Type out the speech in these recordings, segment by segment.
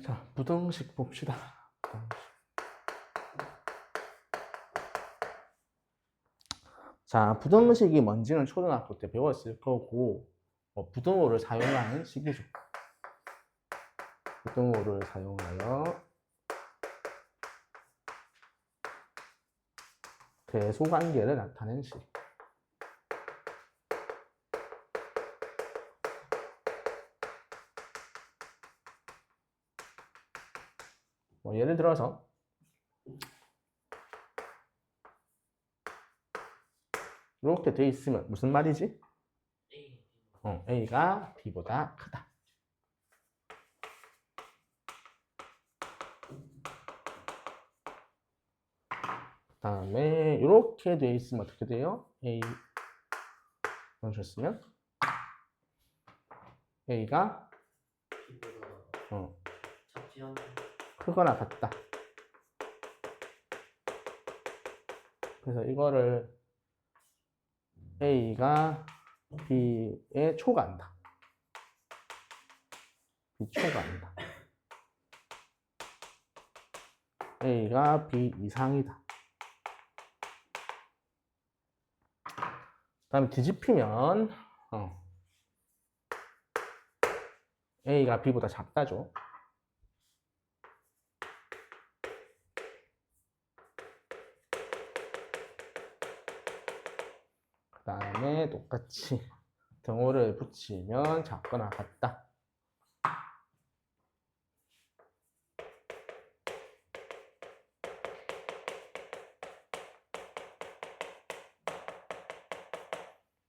자, 부등식 봅시다. 자, 부등식이 뭔지는 초등학교 때 배웠을 거고, 부등호를 사용하는 식이죠. 부등호를 사용하여 대소관계를 나타낸 식. 예를 들어서 이렇게 돼 있으면 무슨 말이지? A가 B보다 크다. 그 다음에 이렇게 돼 있으면 어떻게 돼요? A 줬으면 A가 크거나 같다. 그래서 이거를 A가 B에 초과한다. B 초과한다. A가 B 이상이다. 그 다음에 뒤집히면 A가 B보다 작다죠. 그 다음에 똑같이 등호를 붙이면 작거나 같다.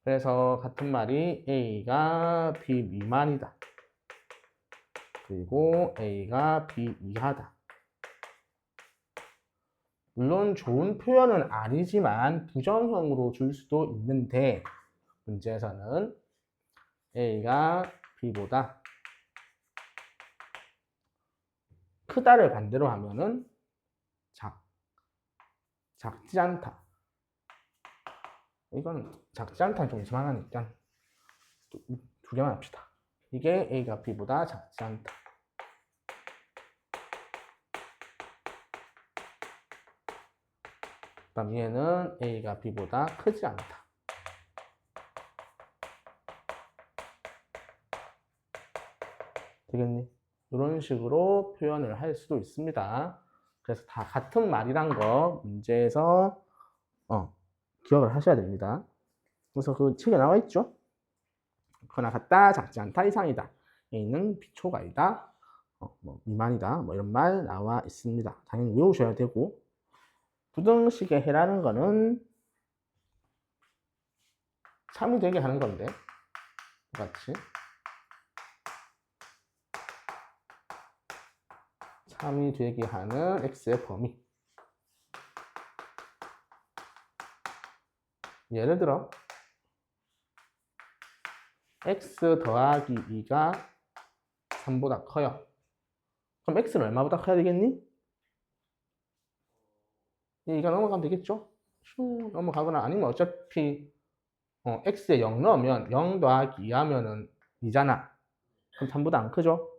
그래서 같은 말이 A가 B 미만이다. 그리고 A가 B 이하다. 물론 좋은 표현은 아니지만 부정형으로 줄 수도 있는데 문제에서는 A가 B보다 크다를 반대로 하면은 작지 않다. 이건 작지 않다는 좀 이상하니까 두 개만 합시다. 이게 A가 B보다 작지 않다. 그다음 얘는 A가 B보다 크지 않다. 되겠니? 이런 식으로 표현을 할 수도 있습니다. 그래서 다 같은 말이란 거 문제에서 기억을 하셔야 됩니다. 그래서 그 책에 나와 있죠. 크거나 같다, 작지 않다, 이상이다. A는 B초과이다, 미만이다, 이런 말 나와 있습니다. 당연히 외우셔야 되고, 부등식의 해라는 거는 참이 되게 하는 건데, 똑같이 참이 되게 하는 x의 범위. 예를 들어 x 더하기 2가 3보다 커요. 그럼 x는 얼마보다 커야 되겠니? 2가 넘어가면 되겠죠? 슝 넘어가거나 아니면 어차피 x에 0 넣으면 0 더하기 2 하면은 2잖아. 그럼 3보다 안 크죠?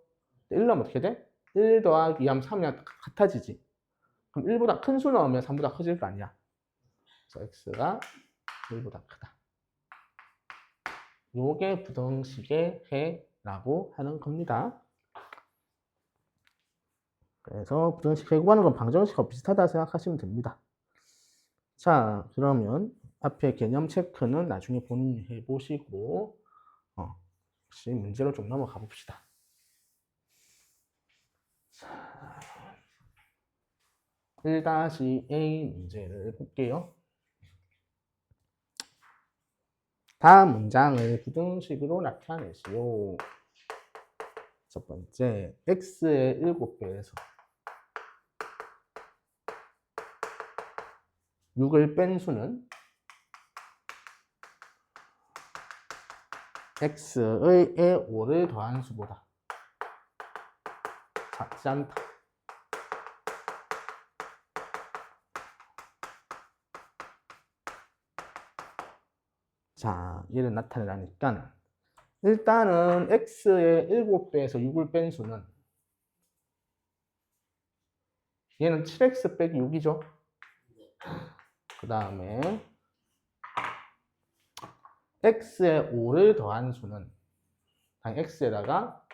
1 넣으면 어떻게 돼? 1 더하기 2 하면 3이랑 같아지지. 그럼 1보다 큰 수 넣으면 3보다 커질 거 아니야. 그래서 x가 1보다 크다. 요게 부등식의 해라고 하는 겁니다. 그래서 부등식 해 구하는 건 방정식하고 비슷하다 생각하시면 됩니다. 자, 그러면 앞에 개념 체크는 나중에 본인이 해보시고 혹시 문제로 좀 넘어가 봅시다. 자, 1-A 문제를 볼게요. 다음 문장을 부등식으로 나타내시오. 첫 번째, x의 7배에서 6을 뺀 수는 x의 5를 더한 수보다 작지 않다. 자, 얘를 나타내라니까 일단은 x의 7배에서 6을 뺀 수는 얘는 7x 빼기 6이죠. 그 다음에 x에 5를 더한 수는 당연히 x에다가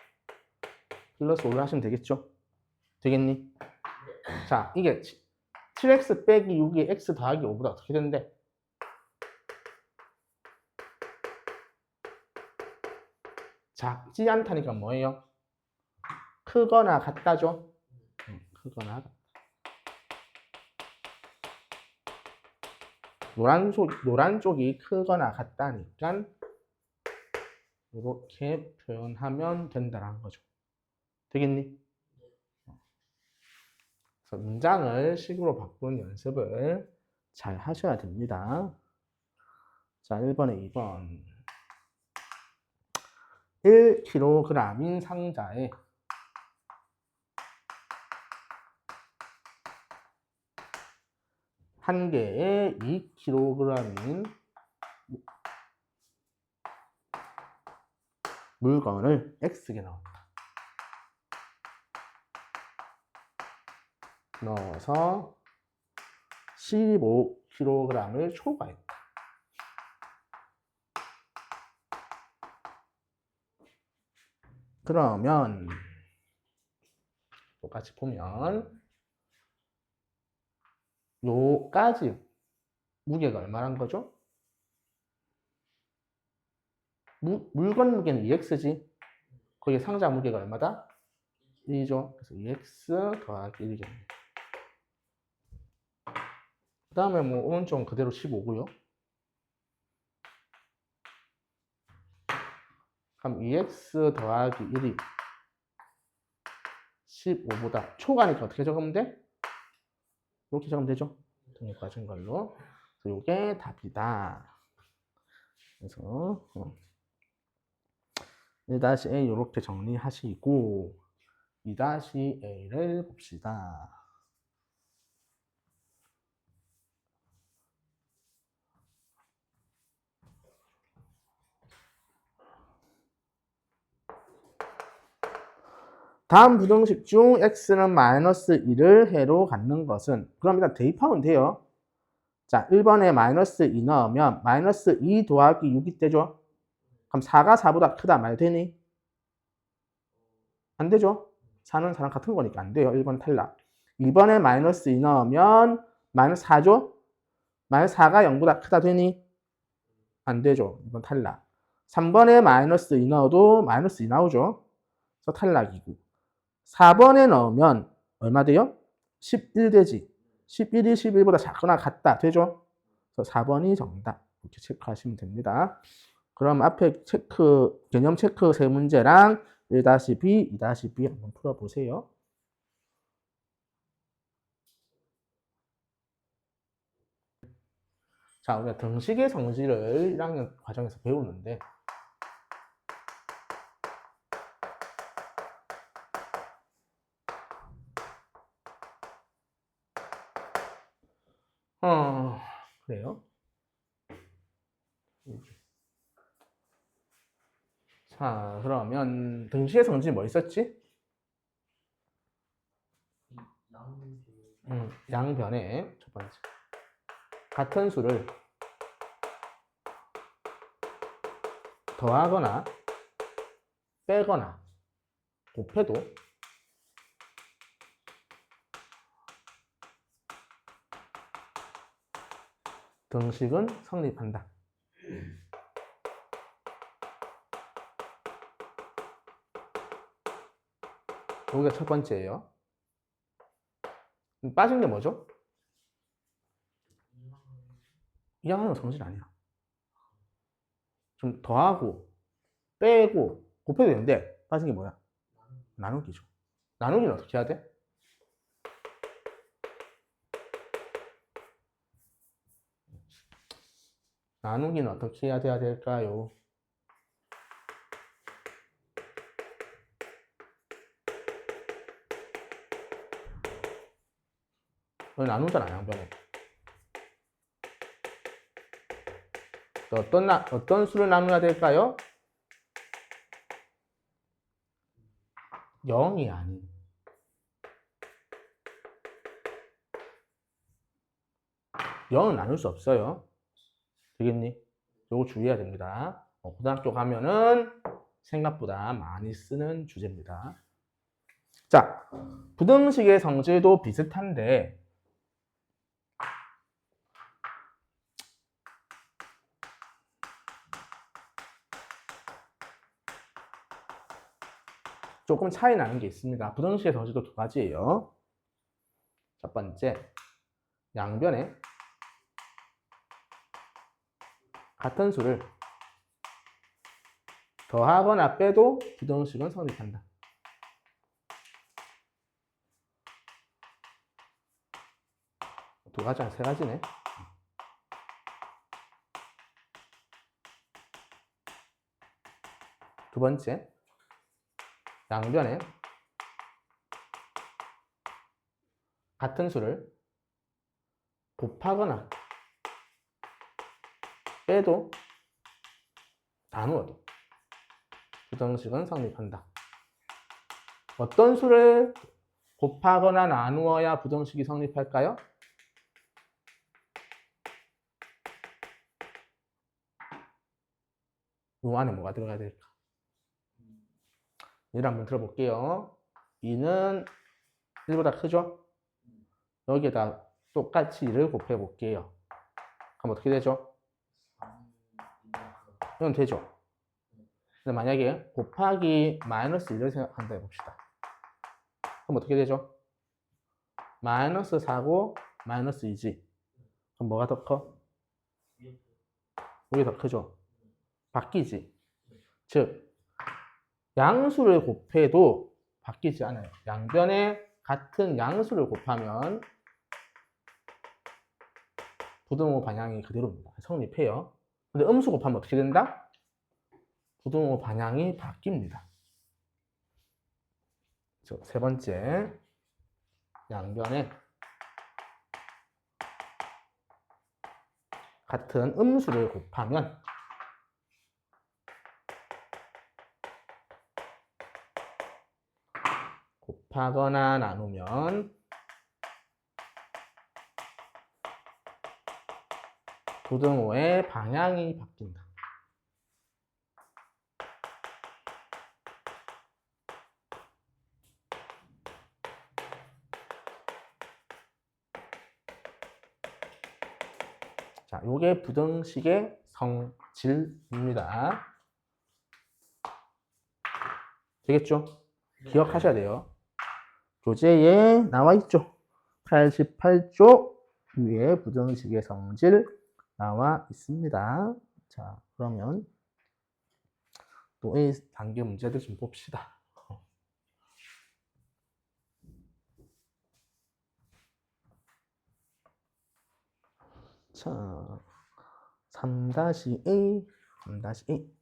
플러스 5를 하시면 되겠죠. 되겠니? 자, 이게 7x 빼기 6이 x 더하기 5보다 어떻게 되는데? 작지 않다니까 뭐예요? 크거나 같다죠? 크거나 같다. 노란 쪽이 크거나 같다니까 이렇게 표현하면 된다는 거죠. 되겠니? 그래서 문장을 식으로 바꾸는 연습을 잘 하셔야 됩니다. 자, 1번에 2번. 1kg인 상자에 한 개에 2kg인 물건을 X개 넣었다. 넣어서 15kg을 초과했다. 그러면 똑같이 보면 요까지 무게가 얼마란 거죠? 물건 무게는 2x지. 거기 상자 무게가 얼마다? 1이죠. 그래서 2x 더하기 1이겠네. 그 다음에 뭐 오른쪽은 그대로 15고요. 그럼 2x 더하기 1이 15보다 초가니까 어떻게 적으면 돼? 이렇게 적으면 되죠. 등에 빠진 걸로. 그래서 이게 답이다. 그래서 1-A 이렇게 정리하시고 2-A를 봅시다. 다음 부등식 중 x는 마이너스 2를 해로 갖는 것은, 그럼 일단 대입하면 돼요. 자, 1번에 마이너스 2 넣으면 마이너스 2 더하기 6이 되죠. 그럼 4가 4보다 크다 말 되니? 안 되죠. 4는 4랑 같은 거니까 안 돼요. 1번 탈락. 2번에 마이너스 2 넣으면 마이너스 4죠. 마이너스 4가 0보다 크다 되니? 안 되죠. 2번 탈락. 3번에 마이너스 2 넣어도 마이너스 2 나오죠. 그래서 탈락이고. 4번에 넣으면 얼마 돼요? 11 되지. 11이 11보다 작거나 같다. 되죠? 그래서 4번이 정답. 이렇게 체크하시면 됩니다. 그럼 앞에 개념 체크 세 문제랑 1-B, 2-B 한번 풀어보세요. 자, 우리가 등식의 성질을 1학년 과정에서 배우는데, 그래요? 자, 그러면 등식의 성질이 뭐 있었지? 양변에 첫 번째 같은 수를 더하거나 빼거나 곱해도 등식은 성립한다. 여기가 첫 번째예요. 빠진 게 뭐죠? 2항은 성질 아니야. 좀 더하고 빼고 곱해도 되는데 빠진 게 뭐야? 나누기죠. 나누기는 어떻게 해야 돼? 나누기는 어떻게 해야 될까요? 나누잖아, 양변에. 어떤 수를 나누어야 될까요? 0이 아닌 0은 나눌 수 없어요. 되겠니? 요거 주의해야 됩니다. 고등학교 가면은 생각보다 많이 쓰는 주제입니다. 자, 부등식의 성질도 비슷한데 조금 차이 나는 게 있습니다. 부등식의 성질도 두 가지예요. 첫 번째, 양변에 같은 수를 더하거나 빼도 부등식은 성립한다. 두 가지, 세 가지네. 두 번째, 양변에 같은 수를 곱하거나 빼도 나누어도 부등식은 성립한다. 어떤 수를 곱하거나 나누어야 부등식이 성립할까요? 이 안에 뭐가 들어가야 될까? 1을 한번 들어볼게요. 2는 1보다 크죠? 여기에다 똑같이 1을 곱해 볼게요. 그럼 어떻게 되죠? 이건 되죠? 근데 만약에 곱하기 마이너스 1을 생각한다 해봅시다. 그럼 어떻게 되죠? 마이너스 4고 마이너스 2지. 그럼 뭐가 더 커? 이게 더 크죠? 바뀌지. 즉, 양수를 곱해도 바뀌지 않아요. 양변에 같은 양수를 곱하면 부등호 방향이 그대로입니다. 성립해요. 근데 음수 곱하면 어떻게 된다? 부등호 방향이 바뀝니다. 세 번째, 양변에 같은 음수를 곱하면 곱하거나 나누면 부등호의 방향이 바뀐다. 자, 요게 부등식의 성질입니다. 되겠죠? 기억하셔야 돼요. 교재에 나와 있죠. 88쪽 위에 부등식의 성질 나와 있습니다. 자, 그러면 또 A 단계 문제들 좀 봅시다. 자, 3-A, 3-A.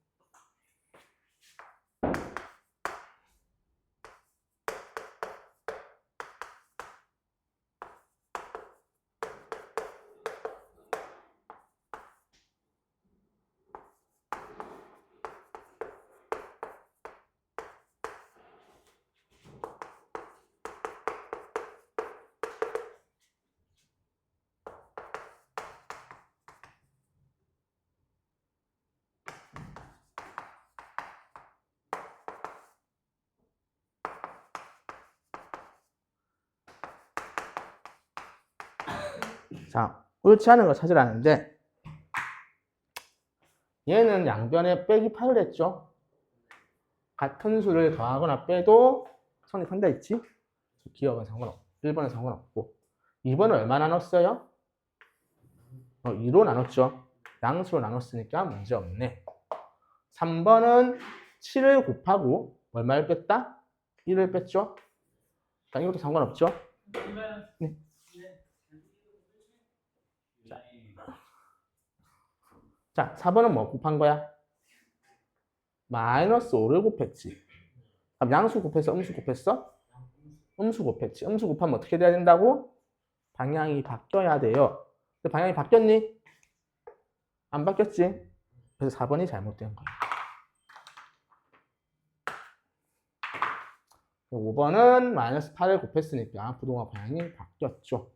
자, 옳지 않은 걸 찾으라는데 얘는 양변에 빼기 8을 했죠. 같은 수를 더하거나 빼도 성립한다 했지. 기억은 상관없고 1번은 상관없고 2번은 얼마 나눴어요? 2로 나눴죠. 양수로 나눴으니까 문제 없네. 3번은 7을 곱하고 얼마를 뺐다? 1을 뺐죠. 자, 이것도 상관없죠. 네. 자, 4번은 뭐 곱한 거야? 마이너스 5를 곱했지. 그럼 양수 곱했어? 음수 곱했어? 음수 곱했지. 음수 곱하면 어떻게 돼야 된다고? 방향이 바뀌어야 돼요. 근데 방향이 바뀌었니? 안 바뀌었지? 그래서 4번이 잘못된 거야. 5번은 마이너스 8을 곱했으니까 부동화 방향이 바뀌었죠.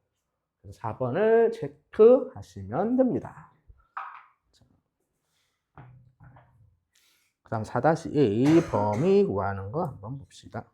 그래서 4번을 체크하시면 됩니다. 그 다음 4-A 범위 구하는 거 한번 봅시다.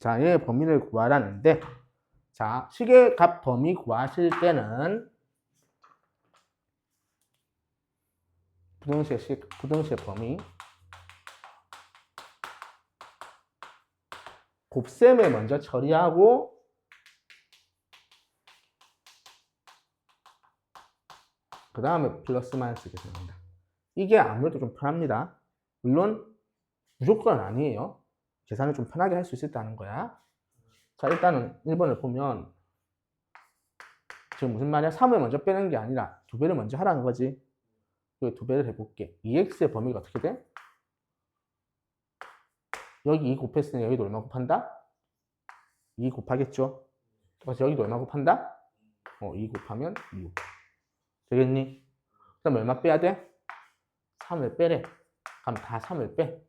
자, 얘 범위를 구하라는데, 자, 식의 값 범위 구하실 때는 부등식의 범위 곱셈을 먼저 처리하고 그 다음에 플러스 마이너스 계산합니다. 이게 아무래도 좀 편합니다. 물론 무조건은 아니에요. 계산을 좀 편하게 할 수 있었다는 거야. 자, 일단은 1번을 보면 지금 무슨 말이야? 3을 먼저 빼는 게 아니라 2배를 먼저 하라는 거지. 여기 2배를 해볼게. 2x의 범위가 어떻게 돼? 여기 2 곱했으니 여기도 얼마 곱한다? 2 곱하겠죠? 그래서 여기도 얼마 곱한다? 2 곱하면 6. 되겠니? 그 다음에 얼마 빼야 돼? 3을 빼래. 그럼 다 3을 빼.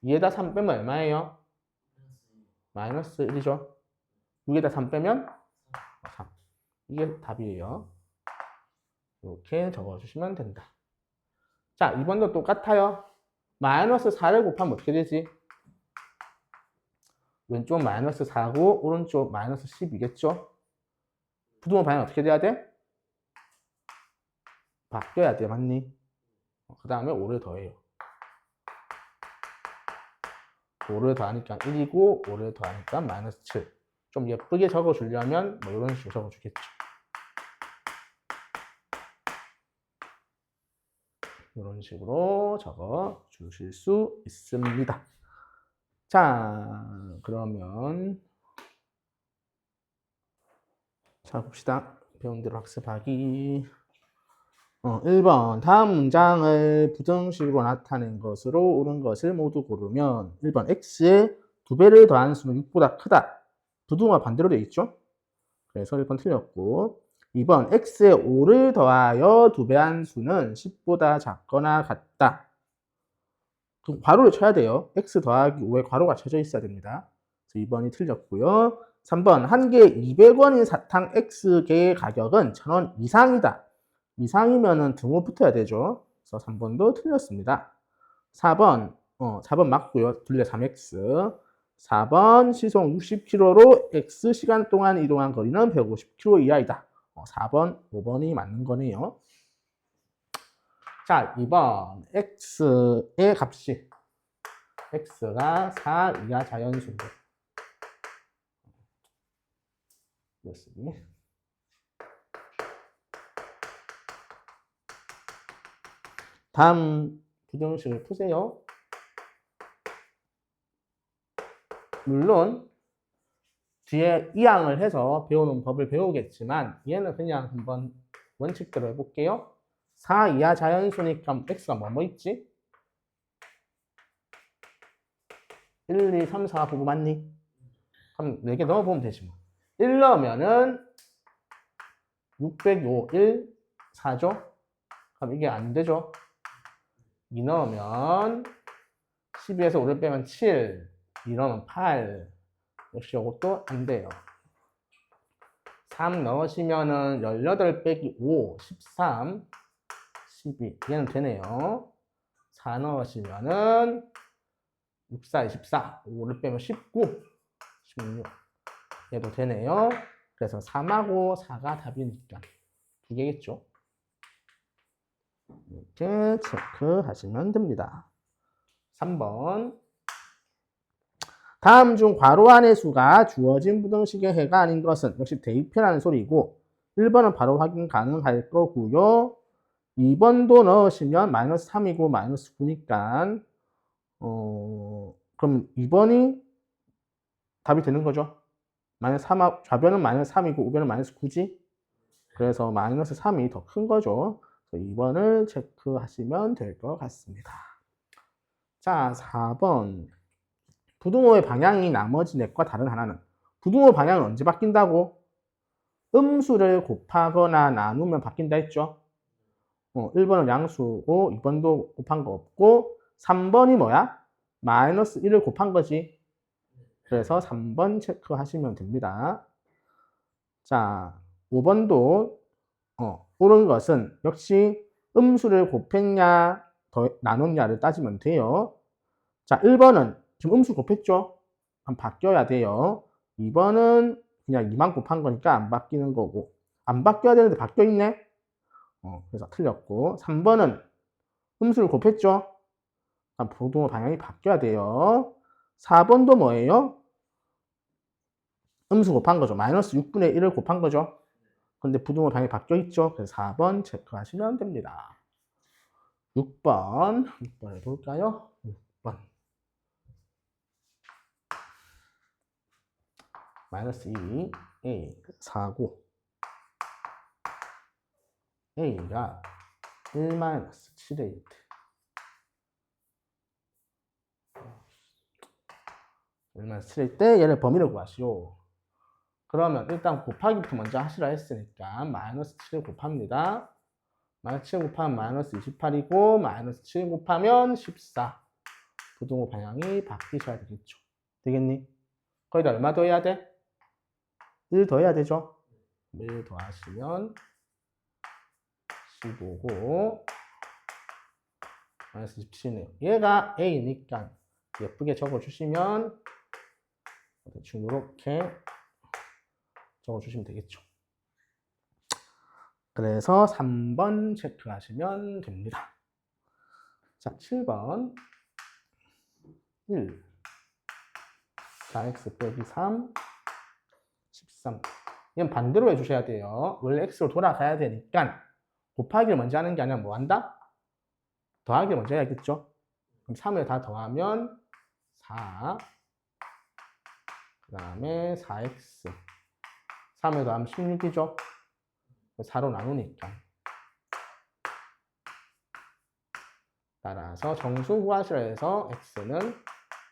2에다 3 빼면 얼마예요? 마이너스 1이죠. 6에다 3 빼면 3. 이게 답이에요. 이렇게 적어주시면 된다. 자, 2번도 똑같아요. 마이너스 4를 곱하면 어떻게 되지? 왼쪽 마이너스 4고 오른쪽 마이너스 10이겠죠? 부등호 방향 어떻게 돼야 돼? 바뀌어야 돼, 맞니? 그 다음에 5를 더해요. 5를 더하니까 1이고 5를 더하니까 마이너스 7. 좀 예쁘게 적어주려면 뭐 이런 식으로 적어주겠죠. 이런 식으로 적어 주실 수 있습니다. 자, 그러면 자 봅시다. 배운 대로 학습하기. 1번 다음 문장을 부등식으로 나타낸 것으로 옳은 것을 모두 고르면 1번 x의 2배를 더한 수는 6보다 크다. 부등호가 반대로 되어 있죠. 그래서 1번 틀렸고 2번 x의 5를 더하여 2배한 수는 10보다 작거나 같다. 그 괄호를 쳐야 돼요. x 더하기 5에 괄호가 쳐져 있어야 됩니다. 그래서 2번이 틀렸고요. 3번 한 개에 200원인 사탕 x개의 가격은 1000원 이상이다. 이상이면은 등호 붙어야 되죠. 그래서 3번도 틀렸습니다. 4번 4번 맞고요. 둘레 3x. 4번 시속 60km로 x 시간 동안 이동한 거리는 150km 이하이다. 4번, 5번이 맞는 거네요. 자, 2번 x의 값이 x가 4 이하 자연수인데 다음 부등식을 푸세요. 물론 뒤에 이항을 해서 배우는 법을 배우겠지만 얘는 그냥 한번 원칙대로 해볼게요. 4 이하 자연수니까 x가 뭐 있지? 1, 2, 3, 4 보고 맞니? 그럼 4개 넣어보면 되지 뭐. 1 넣으면은 605, 1, 4죠? 그럼 이게 안 되죠? 2 넣으면 12에서 5를 빼면 7, 2 넣으면 8. 역시 이것도 안 돼요. 3 넣으시면은 18 빼기 5, 13, 12. 얘는 되네요. 4 넣으시면은 6, 4, 24. 5를 빼면 19, 16. 얘도 되네요. 그래서 3하고 4가 답이니까 2개겠죠. 이렇게 체크하시면 됩니다. 3번. 다음 중 괄호 안의 수가 주어진 부등식의 해가 아닌 것은 역시 대입해라는 소리고 1번은 바로 확인 가능할 거고요. 2번도 넣으시면 마이너스 3이고 마이너스 9니까 그럼 2번이 답이 되는 거죠. 마이너스 3, 좌변은 마이너스 3이고 우변은 마이너스 9지. 그래서 마이너스 3이 더 큰 거죠. 2번을 체크하시면 될 것 같습니다. 자, 4번. 부등호의 방향이 나머지 넷과 다른 하나는. 부등호 방향은 언제 바뀐다고? 음수를 곱하거나 나누면 바뀐다 했죠? 1번은 양수고 2번도 곱한 거 없고 3번이 뭐야? 마이너스 1을 곱한 거지. 그래서 3번 체크하시면 됩니다. 자, 5번도 옳은 것은 역시 음수를 곱했냐 더 나눴냐를 따지면 돼요. 자, 1번은 지금 음수 곱했죠? 그럼 바뀌어야 돼요. 2번은 그냥 2만 곱한 거니까 안 바뀌는 거고 안 바뀌어야 되는데 바뀌어 있네? 그래서 틀렸고 3번은 음수를 곱했죠? 그럼 부등호 방향이 바뀌어야 돼요. 4번도 뭐예요? 음수 곱한 거죠. 마이너스 6분의 1을 곱한 거죠. 근데 부등호 방향이 바뀌어 있죠. 그래서 4번 체크하시면 됩니다. 6번 해볼까요? 6번 마이너스 2 A 4고 A가 1 마이너스 7A 1 마이너스 7일 때 얘를 범위를 구하시오. 그러면 일단 곱하기부터 먼저 하시라 했으니까 마이너스 7을 곱합니다. 마이너스 7 곱하면 마이너스 28이고 마이너스 7 곱하면 14. 부등호 방향이 바뀌셔야 되겠죠. 되겠니? 거기다 얼마 더 해야 돼? 1 더 해야 되죠? 1 더하시면 15고 마이너스 17이네요. 얘가 A니까 예쁘게 적어주시면 대충 이렇게 적어주시면 되겠죠. 그래서 3번 체크하시면 됩니다. 자, 7번 1 4x 빼기 3 13 이건 반대로 해주셔야 돼요. 원래 x로 돌아가야 되니까 곱하기를 먼저 하는 게 아니라 뭐 한다? 더하기를 먼저 해야겠죠. 그럼 3을 다 더하면 4 그 다음에 4x 3을 더하면 16이죠. 4로 나누니까 따라서 정수 구하시라 해서 x는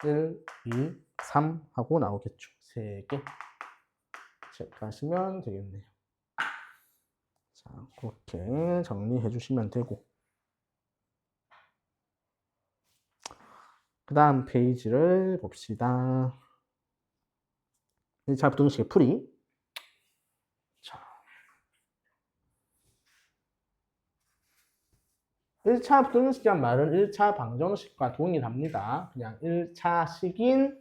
1, 2, 3 하고 나오겠죠. 3개 체크하시면 되겠네요. 자, 그렇게 정리해 주시면 되고 그 다음 페이지를 봅시다. 1차 부등식의 풀이. 자, 1차 부등식이란 말은 1차 방정식과 동일합니다. 그냥 1차식인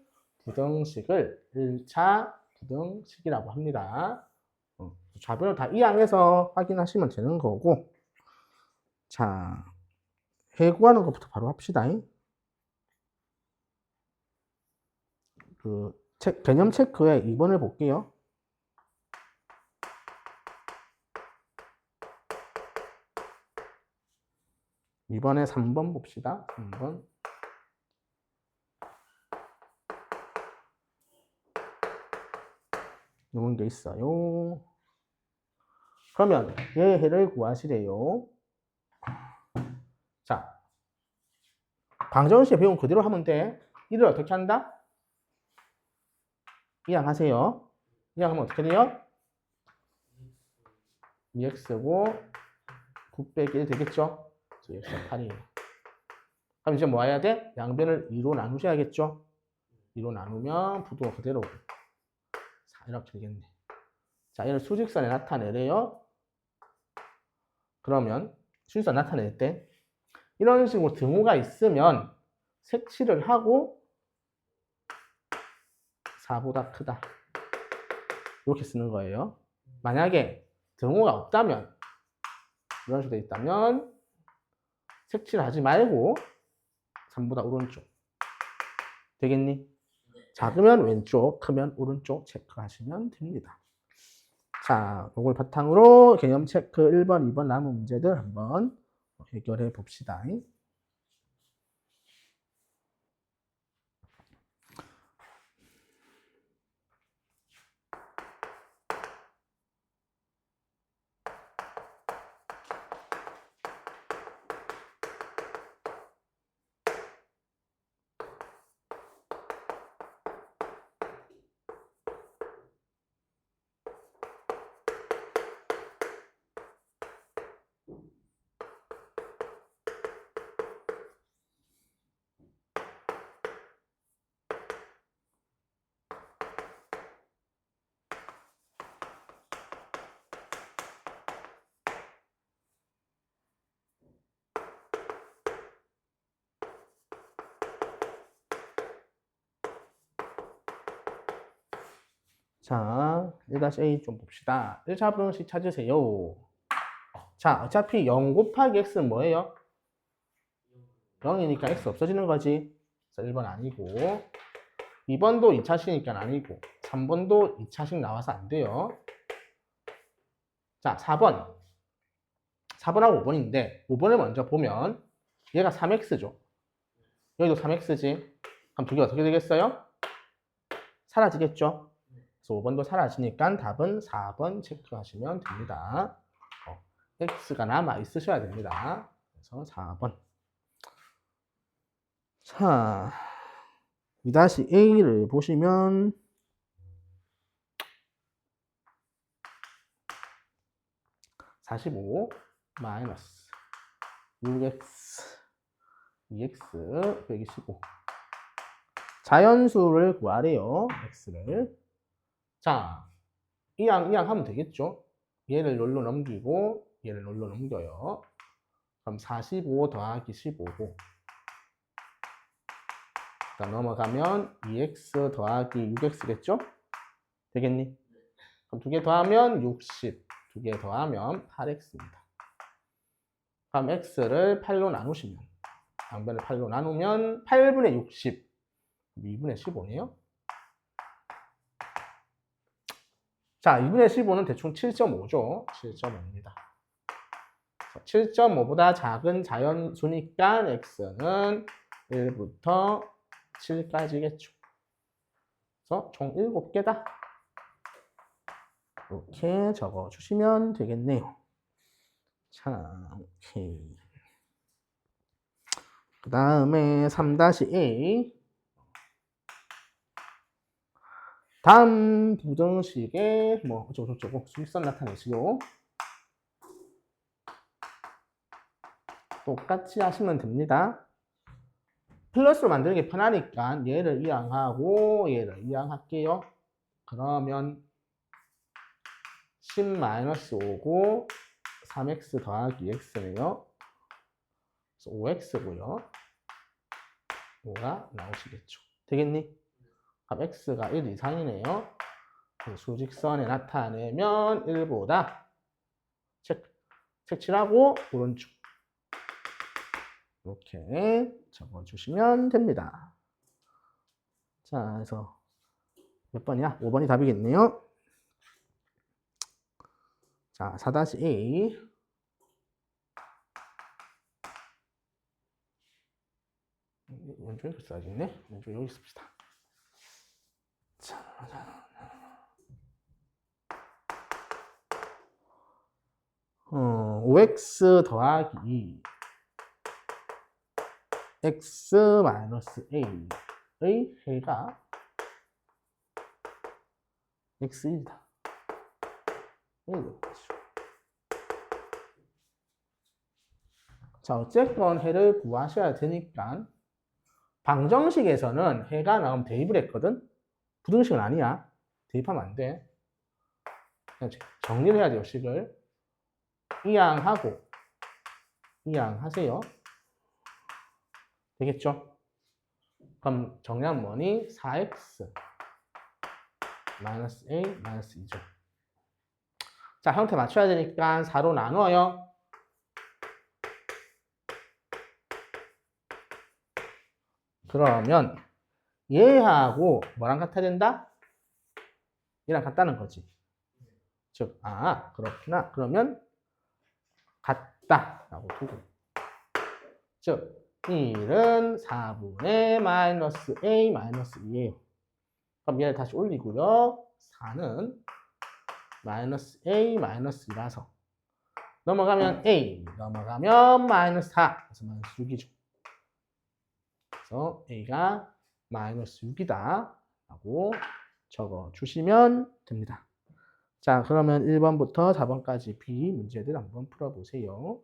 부등식을 1차 부등식이라고 합니다. 좌변을 다 이항해서 확인하시면 되는 거고. 자, 해구하는 것부터 바로 합시다. 개념 체크에 2번을 볼게요. 2번에 3번 봅시다. 3번. 이런 게 있어요. 그러면 얘 해를 구하시래요. 자, 방정식에 배운 그대로 하면 돼. 이를 어떻게 한다? 이항하세요. 이항하면 어떻게 돼요? 2x고 9 빼기 1 되겠죠? 2x 8이에요. 그럼 이제 뭐 해야 돼? 양변을 2로 나누셔야겠죠? 2로 나누면 부등호 그대로 4 이렇게 되겠네. 자, 얘를 수직선에 나타내래요. 그러면 수직선 나타낼 때 이런 식으로 등호가 있으면 색칠을 하고 4보다 크다. 이렇게 쓰는 거예요. 만약에 등호가 없다면 이런 식으로 돼 있다면 색칠하지 말고 3보다 오른쪽. 되겠니? 작으면 왼쪽, 크면 오른쪽 체크하시면 됩니다. 자, 이걸 바탕으로 개념 체크 1번, 2번 남은 문제들 한번 해결해 봅시다. 자, 1-A 좀 봅시다. 1차 부등식 찾으세요. 자, 어차피 0 곱하기 x는 뭐예요? 0이니까 x 없어지는 거지. 그래서 1번 아니고 2번도 2차식이니까 아니고 3번도 2차식 나와서 안 돼요. 자, 4번. 4번하고 5번인데 5번을 먼저 보면 얘가 3x죠. 여기도 3x지. 그럼 두 개 어떻게 되겠어요? 사라지겠죠? 그래서 5번도 사라지니까 답은 4번 체크하시면 됩니다. x가 남아 있으셔야 됩니다. 그래서 4번. 자, 2-A를 보시면 45 마이너스 6x 2x 125 자연수를 구하래요. x를. 자, 이항 하면 되겠죠? 얘를 롤로 넘기고 얘를 롤로 넘겨요. 그럼 45 더하기 15고 그다음 넘어가면 2x 더하기 6x겠죠? 되겠니? 그럼 두 개 더하면 60, 두 개 더하면 8x입니다. 그럼 x를 8로 나누시면 양변을 8로 나누면 8분의 60, 2분의 15네요. 자, 2분의 15는 대충 7.5죠. 7.5입니다. 7.5보다 작은 자연수니까 x는 1부터 7까지겠죠. 그래서 총 7개다. 이렇게 적어주시면 되겠네요. 자, 오케이. 그 다음에 3-A. 다음 부등식에 뭐 어쩌고저쩌고 수직선 나타내시고 똑같이 하시면 됩니다. 플러스로 만드는 게 편하니까 얘를 이항하고 얘를 이항할게요. 그러면 10-5고 3x 더하기 x네요. 그래서 5x고요. 5가 나오시겠죠. 되겠니? 그럼 x가 1 이상이네요. 그래서 수직선에 나타내면 1보다 색칠하고 오른쪽 이렇게 적어주시면 됩니다. 자, 그래서 몇 번이야? 5번이 답이겠네요. 자, 4-A. 왼쪽에 써야겠네. 왼쪽 여기 씁시다. 자, 5x 더하기 2 x 마이너스 a의 해가 x1이다. 자, 어쨌건 해를 구하셔야 되니까 방정식에서는 해가 나오면 대입을 했거든. 부등식은 아니야. 대입하면 안 돼. 그냥 정리를 해야 돼요. 식을 이항하고 이항하세요. 되겠죠? 그럼 정리하면 뭐니? 4x 마이너스 a 마이너스 2죠. 자, 형태 맞춰야 되니까 4로 나눠요. 그러면 얘하고 뭐랑 같아야 된다? 얘랑 같다는 거지. 즉, 아, 그렇구나. 그러면 같다라고 두고. 즉, 1은 4분의 마이너스 a 마이너스 2예요. 그럼 얘를 다시 올리고요. 4는 마이너스 a 마이너스 2라서 넘어가면 a, 넘어가면 마이너스 4. 그래서 마이너스 6이죠. 그래서 a가 마이너스 6이다 라고 적어주시면 됩니다. 자, 그러면 1번부터 4번까지 B 문제들 한번 풀어보세요.